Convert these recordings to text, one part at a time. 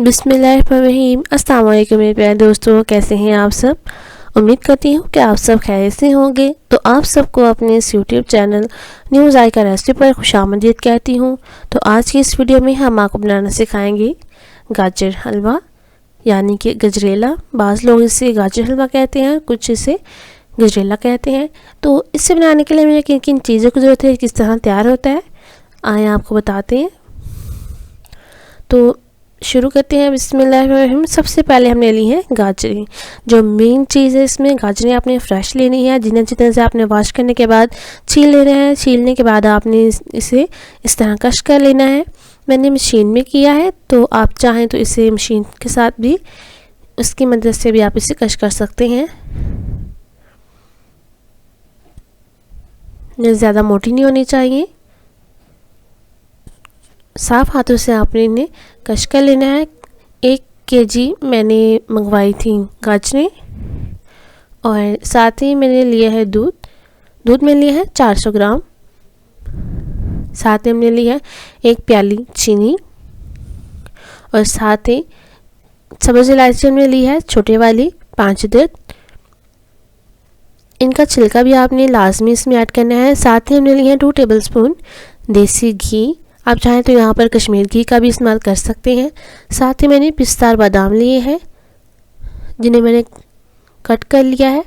बिस्मिल्लाहिर्रहमानिर्रहीम। अस्सलाम वालेकुम मेरे प्यारे दोस्तों, कैसे हैं आप सब। उम्मीद करती हूँ कि आप सब खैरियत से होंगे। तो आप सबको अपने इस यूट्यूब चैनल न्यू ज़ायका रेसिपी पर खुशामदीद कहती हूँ। तो आज की इस वीडियो में हम आपको बनाना सिखाएंगे गाजर हलवा, यानी कि गजरेला। बाज़ लोग इसे गाजर हलवा कहते हैं, कुछ इसे गजरेला कहते हैं। तो इसे बनाने के लिए हमें किन किन चीज़ों की ज़रूरत है, किस तरह तैयार होता है, आए आपको बताते हैं। तो शुरू करते हैं बिस्मिल्लाहिर्रहमानिर्रहीम। सबसे पहले हमने ली है गाजरें। जो मेन चीज़ है इसमें, गाजरें आपने फ्रेश लेनी है, जिन्हें अच्छी तरह से आपने वॉश करने के बाद छील लेना है। छीलने के बाद आपने इसे इस तरह कश कर लेना है। मैंने मशीन में किया है, तो आप चाहें तो इसे मशीन के साथ भी, उसकी मदद से भी आप इसे कश कर सकते हैं। ज़्यादा मोटी नहीं होनी चाहिए। साफ़ हाथों से आपने इन्हें कश कर लेना है। 1 केजी मैंने मंगवाई थी गाजरें, और साथ ही मैंने लिया है दूध में लिया है 400 ग्राम। साथ ही हमने लिया है 1 प्याली चीनी, और साथ ही सब्ज़ इलायची हमने ली है छोटे वाली 5 अदद। इनका छिलका भी आपने लाजमी इसमें ऐड करना है। साथ ही हमने लिए हैं 2 टेबलस्पून देसी घी। आप चाहें तो यहाँ पर कश्मीर घी का भी इस्तेमाल कर सकते हैं। साथ ही मैंने पिस्ता और बादाम लिए हैं, जिन्हें मैंने कट कर लिया है।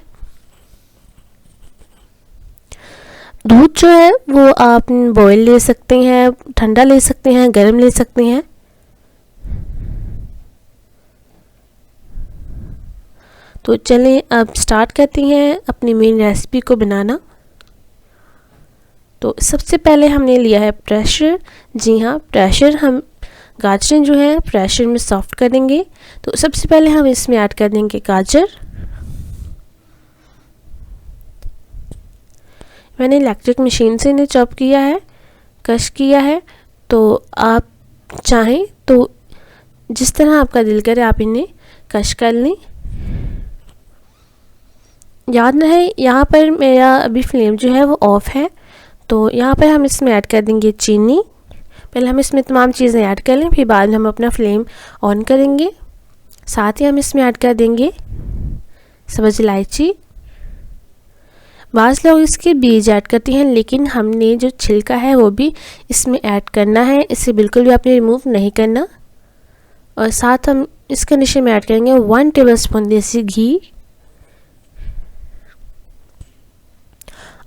दूध जो है वो आप बॉयल ले सकते हैं, ठंडा ले सकते हैं, गर्म ले सकते हैं। तो चलें अब स्टार्ट करते हैं अपनी मेन रेसिपी को बनाना। तो सबसे पहले हमने लिया है प्रेशर। जी हाँ, प्रेशर हम गाजरें जो है प्रेशर में सॉफ्ट करेंगे। तो सबसे पहले हम इसमें ऐड कर देंगे गाजर। मैंने इलेक्ट्रिक मशीन से इन्हें चॉप किया है, कश किया है। तो आप चाहें तो जिस तरह आपका दिल करे आप इन्हें कश कर लें। याद रहे यहाँ पर मेरा अभी फ्लेम जो है वो ऑफ है। तो यहाँ पर हम इसमें ऐड कर देंगे चीनी। पहले हम इसमें तमाम चीज़ें ऐड कर लें, फिर बाद में हम अपना फ्लेम ऑन करेंगे। साथ ही हम इसमें ऐड कर देंगे सब्ज़ इलायची। बाज़ लोग इसके बीज ऐड करते हैं, लेकिन हमने जो छिलका है वो भी इसमें ऐड करना है, इसे बिल्कुल भी आपने रिमूव नहीं करना। और साथ हम इस कंडीशन में ऐड करेंगे 1 टेबलस्पून देसी घी,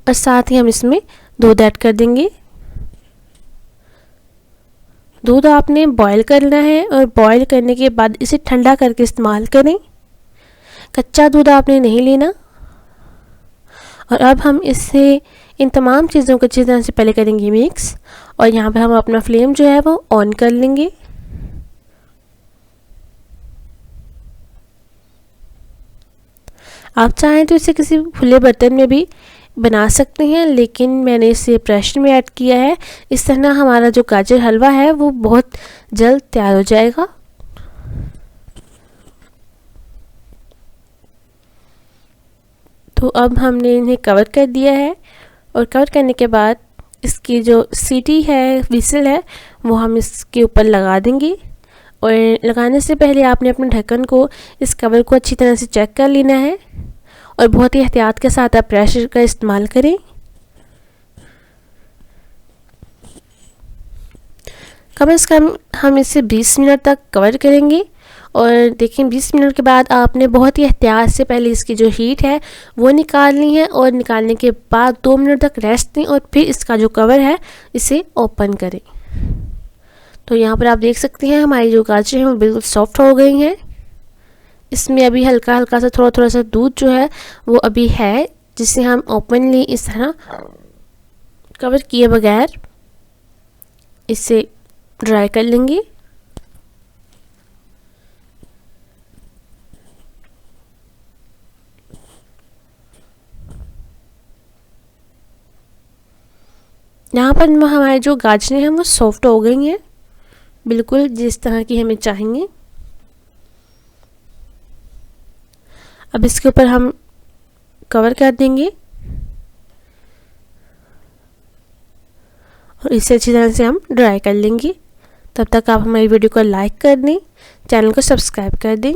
और साथ ही हम इसमें दूध ऐड कर देंगे। दूध आपने बॉईल करना है, और बॉईल करने के बाद इसे ठंडा करके इस्तेमाल करें। कच्चा दूध आपने नहीं लेना। और अब हम इससे इन तमाम चीज़ों को अच्छी तरह से पहले करेंगे मिक्स, और यहाँ पे हम अपना फ्लेम जो है वो ऑन कर लेंगे। आप चाहें तो इसे किसी खुले बर्तन में भी बना सकते हैं, लेकिन मैंने इसे प्रेशर में ऐड किया है। इस तरह हमारा जो गाजर हलवा है वो बहुत जल्द तैयार हो जाएगा। तो अब हमने इन्हें कवर कर दिया है, और कवर करने के बाद इसकी जो सीटी है, विसल है, वो हम इसके ऊपर लगा देंगे। और लगाने से पहले आपने अपने ढक्कन को, इस कवर को अच्छी तरह से चेक कर लेना है, और बहुत ही एहतियात के साथ आप प्रेशर का इस्तेमाल करें। कम से कम हम इसे 20 मिनट तक कवर करेंगे। और देखें 20 मिनट के बाद आपने बहुत ही एहतियात से पहले इसकी जो हीट है वो निकालनी है, और निकालने के बाद 2 मिनट तक रेस्ट दें, और फिर इसका जो कवर है इसे ओपन करें। तो यहाँ पर आप देख सकते हैं हमारी जो गाजरें हैं वो बिल्कुल सॉफ्ट हो गई हैं। इसमें अभी हल्का हल्का सा थोड़ा सा दूध जो है वो अभी है, जिसे हम ओपनली इस तरह कवर किए बगैर इसे ड्राई कर लेंगे। यहाँ पर हमारे जो गाजरें हैं वो सॉफ्ट हो गई हैं, बिल्कुल जिस तरह की हमें चाहिए। अब इसके ऊपर हम कवर कर देंगे, और इसे अच्छी तरह से हम ड्राई कर लेंगे। तब तक आप हमारी वीडियो को लाइक कर दें, चैनल को सब्सक्राइब कर दें।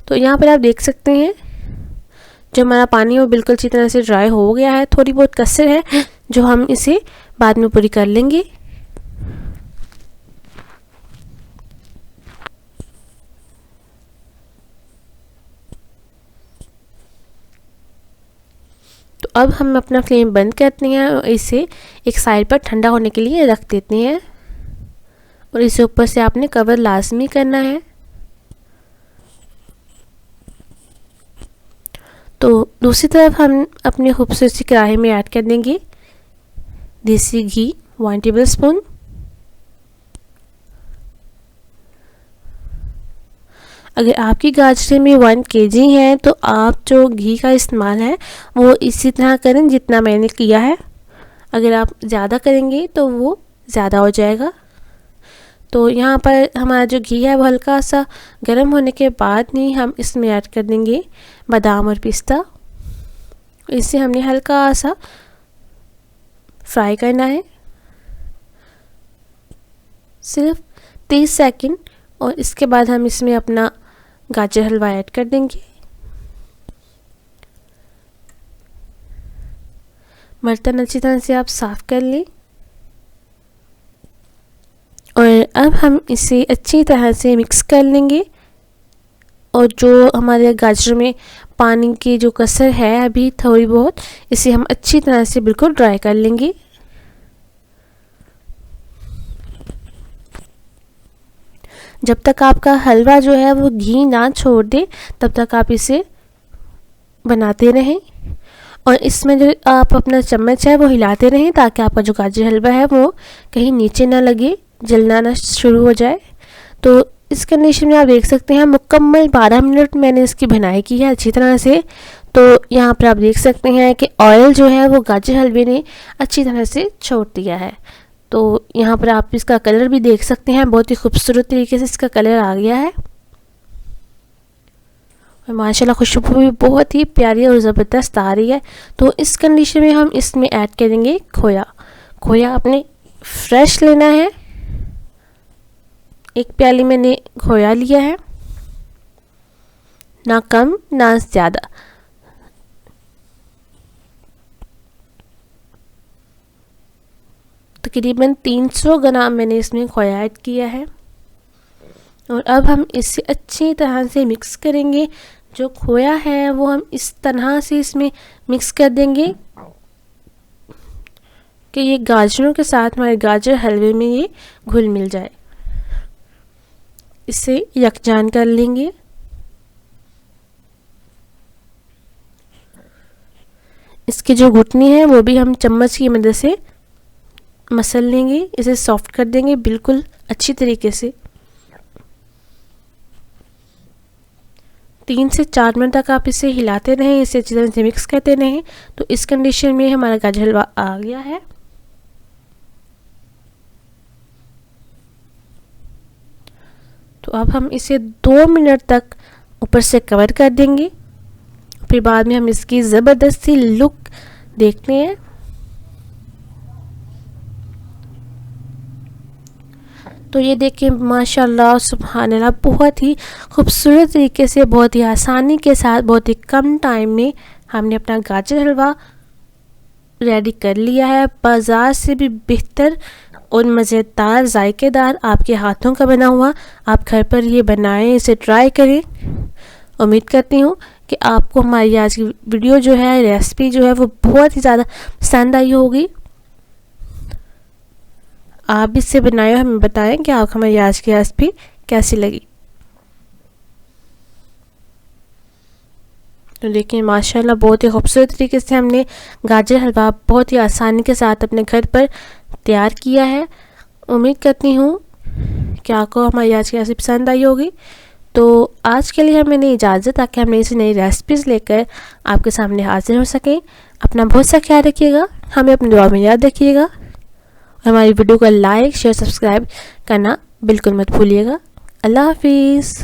तो यहाँ पर आप देख सकते हैं जो हमारा पानी है वो बिल्कुल अच्छी तरह से ड्राई हो गया है। थोड़ी बहुत कसर है जो हम इसे बाद में पूरी कर लेंगे। तो अब हम अपना फ्लेम बंद करते हैं और इसे एक साइड पर ठंडा होने के लिए रख देते हैं और इसे ऊपर से आपने कवर लाजमी करना है। तो दूसरी तरफ हम अपनी खूबसूरत सी कढ़ाई में ऐड कर देंगे देसी घी 1 टेबलस्पून। अगर आपकी गाजरे में 1 kg है तो आप जो घी का इस्तेमाल है वो इसी तरह करें जितना मैंने किया है। अगर आप ज़्यादा करेंगे तो वो ज़्यादा हो जाएगा। तो यहाँ पर हमारा जो घी है वो हल्का सा गर्म होने के बाद ही हम इसमें ऐड कर देंगे बादाम और पिस्ता। इसे हमने हल्का सा फ्राई करना है, सिर्फ 30 सेकंड, और इसके बाद हम इसमें अपना गाजर हलवा ऐड कर देंगे। बर्तन अच्छी तरह से आप साफ़ कर लें और अब हम इसे अच्छी तरह से मिक्स कर लेंगे। और जो हमारे गाजर में पानी की जो कसर है अभी थोड़ी बहुत, इसे हम अच्छी तरह से बिल्कुल ड्राई कर लेंगे। जब तक आपका हलवा जो है वो घी ना छोड़ दे तब तक आप इसे बनाते रहें और इसमें जो आप अपना चम्मच है वो हिलाते रहें ताकि आपका जो गाजर हलवा है वो कहीं नीचे ना लगे, जलना ना शुरू हो जाए। तो इस कंडीशन में आप देख सकते हैं मुकम्मल 12 मिनट मैंने इसकी बनाई की है अच्छी तरह से। तो यहाँ पर आप देख सकते हैं कि ऑयल जो है वो गाजर हलवे ने अच्छी तरह से छोड़ दिया है। तो यहाँ पर आप इसका कलर भी देख सकते हैं, बहुत ही खूबसूरत तरीके से इसका कलर आ गया है और माशाल्लाह खुशबू भी बहुत ही प्यारी और ज़बरदस्त आ रही है। तो इस कंडीशन में हम इसमें ऐड करेंगे खोया। खोया आपने फ्रेश लेना है। एक प्याली मैंने खोया लिया है, ना कम ना ज़्यादा। तकरीबन 300 ग्राम मैंने इसमें खोया ऐड किया है और अब हम इसे अच्छी तरह से मिक्स करेंगे। जो खोया है वो हम इस तरह से इसमें मिक्स कर देंगे कि ये गाजरों के साथ हमारे गाजर हलवे में ये घुल मिल जाए। इसे यकजान कर लेंगे। इसकी जो घुटनी है वो भी हम चम्मच की मदद से मसल लेंगे, इसे सॉफ्ट कर देंगे बिल्कुल अच्छी तरीके से। 3 से 4 मिनट तक आप इसे हिलाते रहें, इसे अच्छी तरह से मिक्स करते रहें। तो इस कंडीशन में हमारा गाजर हलवा आ गया है। तो अब हम इसे 2 मिनट तक ऊपर से कवर कर देंगे, फिर बाद में हम इसकी ज़बरदस्त सी लुक देखते हैं। तो ये देखिए माशाल्लाह सुभानअल्लाह, बहुत ही खूबसूरत तरीके से, बहुत ही आसानी के साथ, बहुत ही कम टाइम में हमने अपना गाजर हलवा रेडी कर लिया है। बाज़ार से भी बेहतर और मज़ेदार, जायकेदार आपके हाथों का बना हुआ। आप घर पर ये बनाएं, इसे ट्राई करें। उम्मीद करती हूँ कि आपको हमारी आज की वीडियो जो है, रेसिपी जो है वो बहुत ही ज़्यादा पसंद आई होगी। आप इससे बनाए हमें बताएं कि आपको हमारी आज की रेसिपी कैसी लगी। तो देखिए माशाल्लाह बहुत ही खूबसूरत तरीके से हमने गाजर हलवा बहुत ही आसानी के साथ अपने घर पर तैयार किया है। उम्मीद करती हूँ कि आपको हमारी आज की रेसिपी पसंद आई होगी। तो आज के लिए हमें इजाज़त, ताकि हम ऐसी नई रेसिपीज़ लेकर आपके सामने हाजिर हो सकें। अपना बहुत सा ख्याल रखिएगा, हमें अपनी दुआ में याद रखिएगा और हमारी वीडियो को लाइक शेयर सब्सक्राइब करना बिल्कुल मत भूलिएगा। अल्लाह हाफिज़।